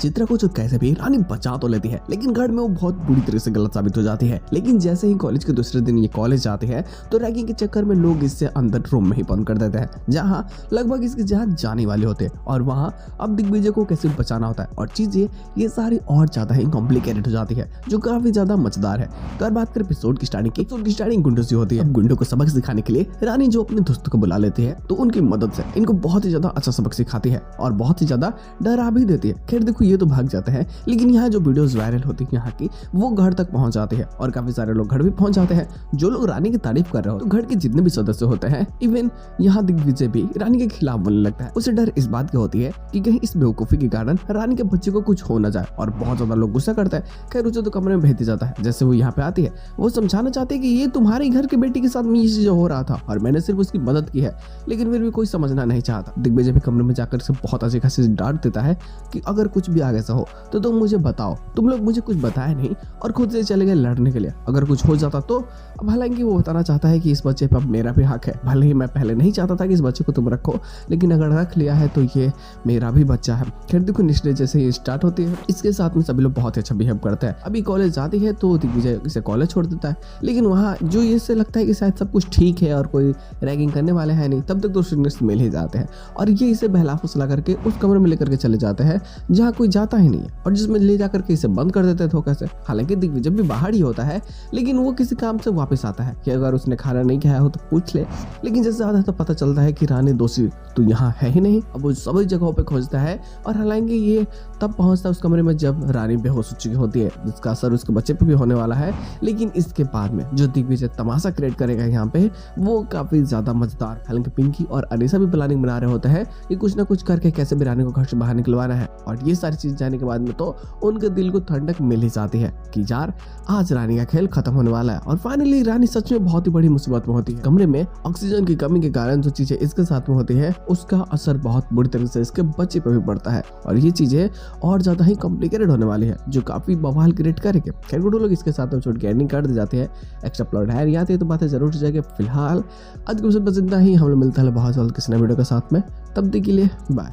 चित्रा को जो कैसे भी रानी बचा तो लेती है, लेकिन घर में वो बहुत बुरी तरह से गलत साबित हो जाती है। लेकिन जैसे ही कॉलेज के दूसरे दिन ये कॉलेज जाती है तो रैगिंग के चक्कर में लोग इससे अंदर रूम में ही बंद कर देते हैं, जहाँ लगभग इसकी जान जाने वाली होते हैं। और वहाँ अब दिग्विजय को कैसे बचाना होता है और चीजें ये सारी और ज्यादा ही कॉम्प्लिकेटेड हो जाती है, जो काफी ज्यादा मजेदार है। तो बात करें एपिसोड की स्टार्टिंग गुंडों से होती है। अब गुंडों को सबक सिखाने के लिए रानी जो अपने दोस्तों को बुला लेती है, तो उनकी मदद से इनको बहुत ही ज्यादा अच्छा सबक सिखाती है और बहुत ही ज्यादा डरा भी देती है। खैर देखो, ये तो भाग जाते हैं, लेकिन यहाँ जो वीडियोस वायरल होती है यहाँ की, वो घर तक पहुंच जाती है और काफी सारे लोग घर भी पहुंच जाते हैं। जो लोग रानी की तारीफ कर रहे हो, तो घर के जितने भी सदस्य होते हैं, इवन यहाँ दिग्विजय भी रानी के खिलाफ बोलने लगता है। उसे डर इस बात की होती है कि कहीं इस बेवकूफी के कारण रानी के बच्चे को कुछ हो न जाए, और बहुत ज्यादा लोग गुस्सा करता है। खैर उसे तो कमरे में भेज दिया जाता है। जैसे वो यहाँ पे आती है, वो समझाना चाहती है कि ये तुम्हारे घर के बेटी के साथ में ये चीज हो रहा था और मैंने सिर्फ उसकी मदद की है, लेकिन फिर भी कोई समझना नहीं चाहता। दिग्विजय भी कमरे में जाकर से बहुत अच्छी खासी डांट देता है कि अगर कुछ भी आगे से हो तो तुम मुझे बताओ, तुम लोग मुझे कुछ बताया नहीं और खुद से चले गए लड़ने के लिए, अगर कुछ हो जाता तो। अब हालांकि वो बताना चाहता है कि इस बच्चे पर अब मेरा भी हक है, भले ही मैं पहले नहीं चाहता था कि इस बच्चे को तुम रखो, लेकिन अगर रख लिया है तो ये मेरा भी बच्चा है। खैर देखो, निश्चय जैसे ये स्टार्ट होती है, इसके साथ में सभी लोग बहुत अच्छा बिहेव करते हैं। अभी कॉलेज जाती है तो दिग्विजय इसे कॉलेज छोड़ देता है, लेकिन वहाँ जो इससे लगता है कि शायद सब कुछ ठीक है और कोई रैगिंग करने वाले हैं नहीं, तब तक तो सीनियर्स मिल ही जाते हैं और ये इसे बहला फुसला करके उस कमरे में लेकर के चले जाते हैं जहाँ कोई जाता ही नहीं है, और जिसमें ले जाकर के इसे बंद कर देते हैं धोखे से। हालांकि दिग्विजय भी बाहर ही होता है, लेकिन वो किसी काम से वापस आता है कि अगर उसने खाना नहीं खाया हो तो पूछ ले, लेकिन जैसे आता है तो पता चलता है कि रानी दोषी तो यहाँ है ही नहीं। अब वो सभी जगहों पे खोजता है, और हालांकि ये तब पहुंचता है उस कमरे में जब रानी बेहोश हो चुकी होती है, जिसका असर उसके बच्चे पे भी होने वाला है। लेकिन इसके बाद में जो दिग्विजय तमाशा क्रिएट करेगा यहाँ पे, वो काफी ज्यादा मजेदार। हालांकि पिंकी और अनीसा भी प्लानिंग बना रहे होते हैं कि कुछ ना कुछ करके कैसे भी रानी को घर से बाहर निकलवाना है, और ये सारी चीज जाने के बाद में तो उनके दिल को ठंडक मिल ही जाती है कि यार आज रानी का खेल खत्म होने वाला है। और फाइनली रानी सच में बहुत ही बड़ी मुसीबत में होती है। कमरे में ऑक्सीजन की कमी के कारण जो चीजें इसके साथ में होती है, उसका असर बहुत बुरी तरह से इसके बच्चे पे भी पड़ता है, और ये चीजें और ज्यादा ही कॉम्प्लिकेटेड होने वाली है, जो काफी बवाल क्रिएट करेंगे। खैर लोग इसके साथ में छोड़ के एंडिंग कर दी जाती है। एक्स्ट्रा प्लॉट है याद है तो बातें जरूर हो जाएगी। फिलहाल आज के बस इतना ही, हम लोग मिलता है बहुत जल्द किसी नए वीडियो के साथ में। तब तक के लिए बाय।